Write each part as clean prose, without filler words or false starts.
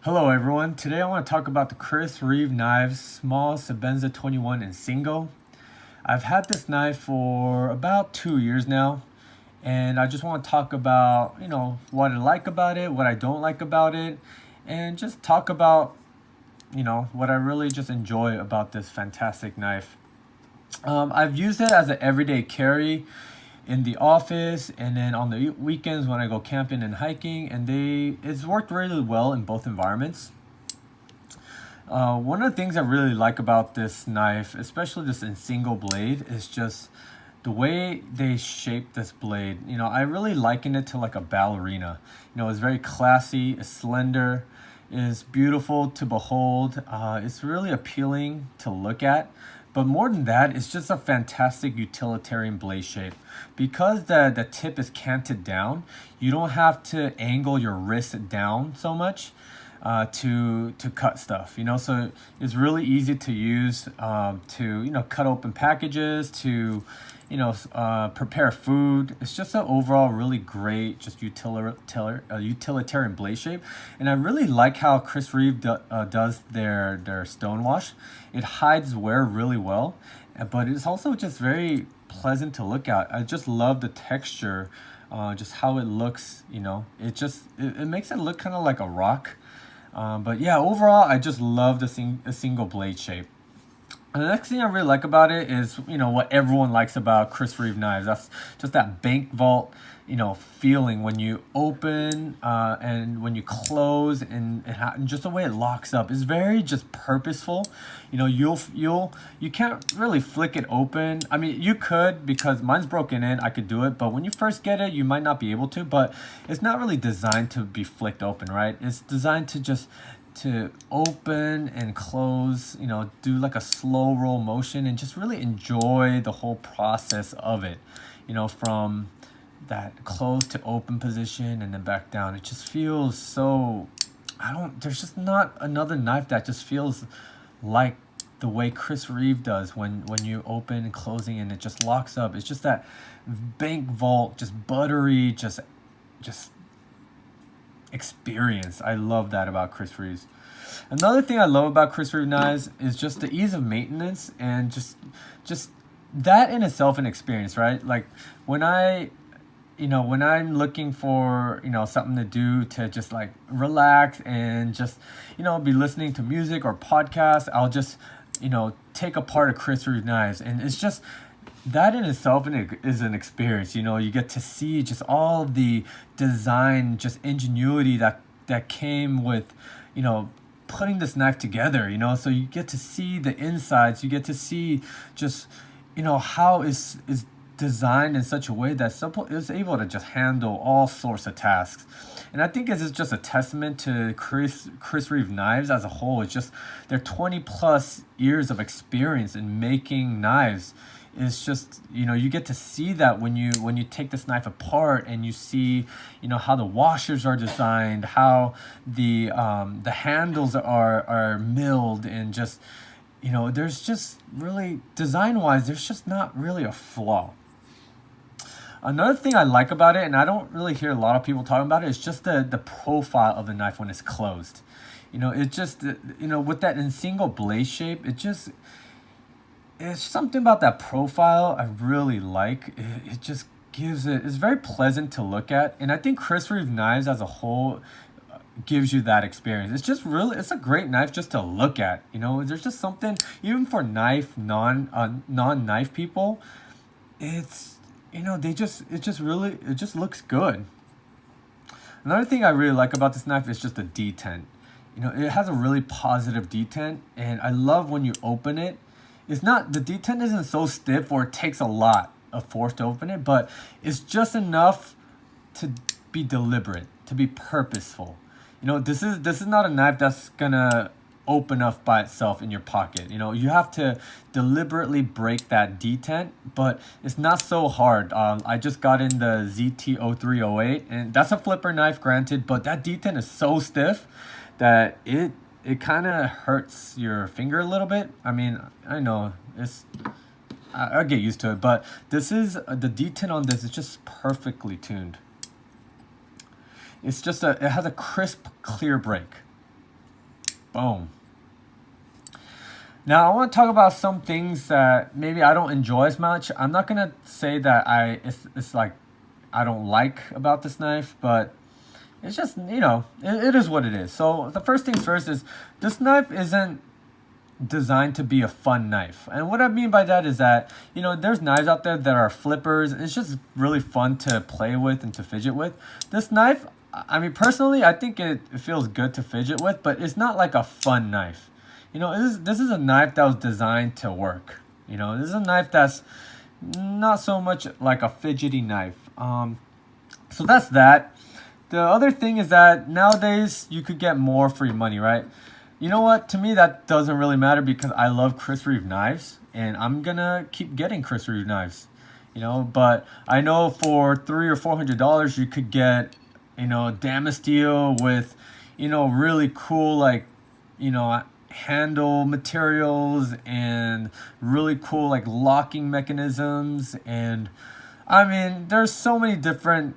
Hello everyone, today I want to talk about the Reeve knives small Sebenza 21 Insingo. I've had this knife for about 2 years now, and I just want to talk about, what I like about it, what I don't like about it, and just talk about, what I really just enjoy about this fantastic knife. I've used it as an everyday carry in the office and then on the weekends when I go camping and hiking, and it's worked really well in both environments. One of the things I really like about this knife, especially this Insingo blade, is just the way they shape this blade. I really liken it to like a ballerina. It's very classy, it's slender, it's beautiful to behold. It's really appealing to look at. But more than that, it's just a fantastic utilitarian blade shape. Because the tip is canted down, you don't have to angle your wrist down so much to cut stuff. So it's really easy to use to cut open packages, to prepare food. It's just an overall really great just utilitarian blade shape. And I really like how Reeve does their stonewash. It hides wear really well, but it's also just very pleasant to look at. I just love the texture, just how it looks. It makes it look kind of like a rock. But yeah, overall, I just love the single blade shape. And the next thing I really like about it is, what everyone likes about Reeve knives. That's just that bank vault, feeling when you open and when you close, and just the way it locks up is very just purposeful. You can't really flick it open. I mean, you could, because mine's broken in. I could do it, but when you first get it, you might not be able to. But it's not really designed to be flicked open, right? It's designed to open and close, do like a slow roll motion and just really enjoy the whole process of it, from that close to open position and then back down. It just feels so, there's just not another knife that just feels like the way Reeve does when you open and closing and it just locks up. It's just that bank vault, just buttery, just experience. I love that about Reeves. Another thing I love about Reeve knives is just the ease of maintenance, and just that in itself an experience, right? Like when when I'm looking for, something to do to just like relax and just, be listening to music or podcasts, I'll just, take apart a Reeve knives, and it's just that in itself is an experience. You get to see just all the design, just ingenuity that came with, putting this knife together. So you get to see the insides, you get to see just, how is designed in such a way that is able to just handle all sorts of tasks. And I think this is just a testament to Reeve knives as a whole. It's just their 20 plus years of experience in making knives. It's just, you get to see that when you take this knife apart and you see, how the washers are designed, how the handles are milled, and just, there's just really, design wise, there's just not really a flaw. Another thing I like about it, and I don't really hear a lot of people talking about it, is just the profile of the knife when it's closed. It just, with that Insingo blade shape, it's something about that profile I really like. It just it's very pleasant to look at. And I think Reeve knives as a whole gives you that experience. It's a great knife just to look at. There's just something, even for non-knife people, it's, it just looks good. Another thing I really like about this knife is just the detent. It has a really positive detent, and I love when you open it. The detent isn't so stiff or it takes a lot of force to open it, but it's just enough to be deliberate, to be purposeful. This is not a knife that's gonna open up by itself in your pocket. You have to deliberately break that detent, but it's not so hard. I just got in the ZT0308, and that's a flipper knife, granted, but that detent is so stiff that it kind of hurts your finger a little bit. I mean, I know I'll get used to it, but the detent on this is just perfectly tuned. It's just it has a crisp, clear break. Boom. Now I want to talk about some things that maybe I don't enjoy as much. I'm not gonna say that it's like I don't like about this knife, but it's just, it is what it is. So the first things first is this knife isn't designed to be a fun knife. And what I mean by that is that, there's knives out there that are flippers. It's just really fun to play with and to fidget with. This knife, I mean, personally, I think it feels good to fidget with, but it's not like a fun knife. This is a knife that was designed to work. This is a knife that's not so much like a fidgety knife. So that's that. The other thing is that nowadays you could get more for your money, right? You know what? To me, that doesn't really matter because I love Chris Reeve knives, and I'm gonna keep getting Chris Reeve knives. But I know for $300 or $400 you could get, damascene steel with, really cool handle materials and really cool locking mechanisms. And I mean, there's so many different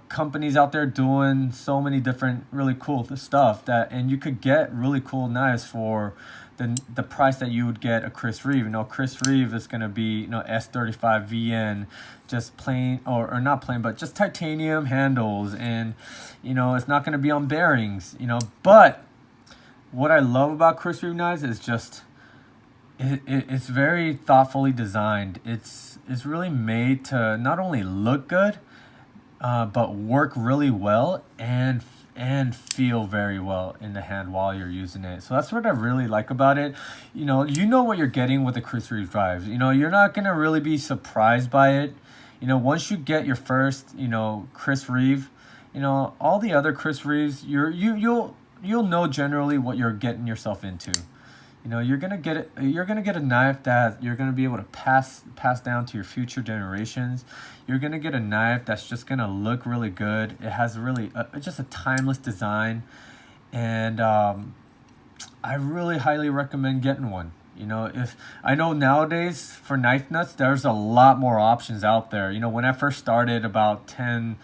companies out there doing so many different really cool stuff and you could get really cool knives for the price that you would get a Chris Reeve. Chris Reeve is going to be S35 VN, just plain or not plain, but just titanium handles, and it's not going to be on bearings. But what I love about Chris Reeve knives is just it's very thoughtfully designed. It's really made to not only look good, but work really well and feel very well in the hand while you're using it. So that's what I really like about it. You know what you're getting with the Chris Reeve drives. You're not gonna really be surprised by it. Once you get your first, Chris Reeve, all the other Chris Reeves, you'll know generally what you're getting yourself into. You're gonna get a knife that you're gonna be able to pass down to your future generations. You're gonna get a knife that's just gonna look really good. It has really just a timeless design, and I really highly recommend getting one. If I know nowadays for knife nuts, there's a lot more options out there. When I first started about 10,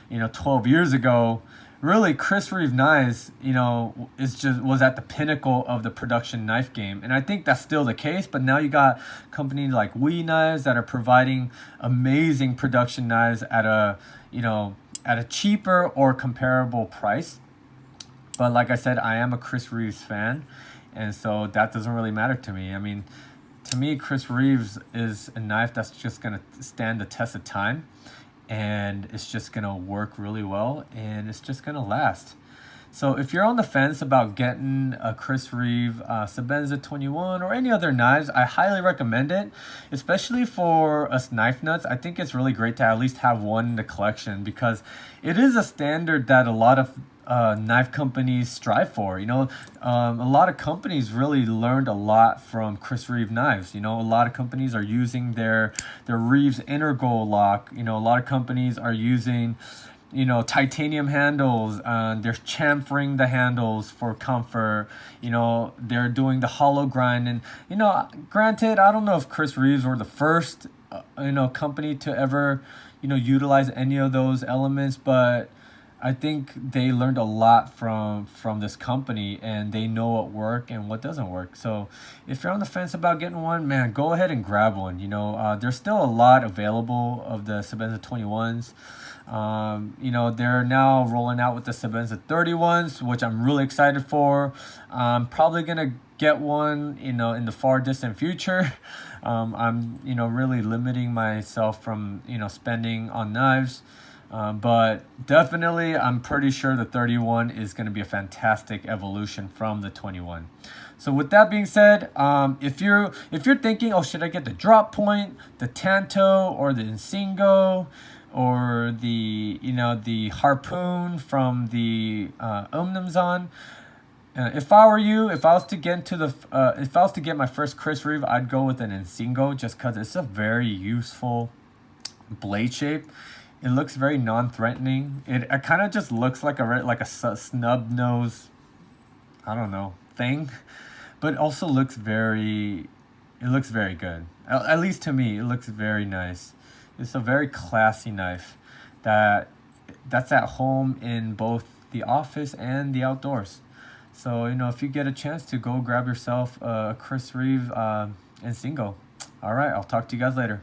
12 years ago, really Chris Reeve knives, was at the pinnacle of the production knife game. And I think that's still the case, but now you got companies like We Knives that are providing amazing production knives at a cheaper or comparable price. But like I said, I am a Chris Reeves fan, and so that doesn't really matter to me. I mean, to me, Chris Reeves is a knife that's just going to stand the test of time, and it's just going to work really well, and it's just going to last. So if you're on the fence about getting a Chris Reeve Sebenza 21 or any other knives, I highly recommend it, especially for us knife nuts. I think it's really great to at least have one in the collection because it is a standard that a lot of knife companies strive for. A lot of companies really learned a lot from Chris Reeve knives. A lot of companies are using their Reeves integral lock. A lot of companies are using titanium handles. They're chamfering the handles for comfort. They're doing the hollow grind. And granted, I don't know if Chris Reeves were the first company to ever utilize any of those elements, but I think they learned a lot from this company, and they know what works and what doesn't work. So if you're on the fence about getting one, man, go ahead and grab one. There's still a lot available of the Sebenza 21s. They're now rolling out with the Sebenza 31s, which I'm really excited for. I'm probably gonna get one, in the far distant future. I'm, really limiting myself from, spending on knives. But definitely, I'm pretty sure the 31 is going to be a fantastic evolution from the 21. So with that being said, if you're thinking, oh, should I get the drop point, the Tanto, or the Insingo, or the harpoon from the Omnimzon? If I were you, if I was to get my first Chris Reeve, I'd go with an Insingo just because it's a very useful blade shape. It looks very non-threatening. It kind of just looks like a snub nose, I don't know, thing, but it also looks very good. At least to me, it looks very nice. It's a very classy knife that that's at home in both the office and the outdoors. So, if you get a chance to go grab yourself a Chris Reeve Insingo. All right, I'll talk to you guys later.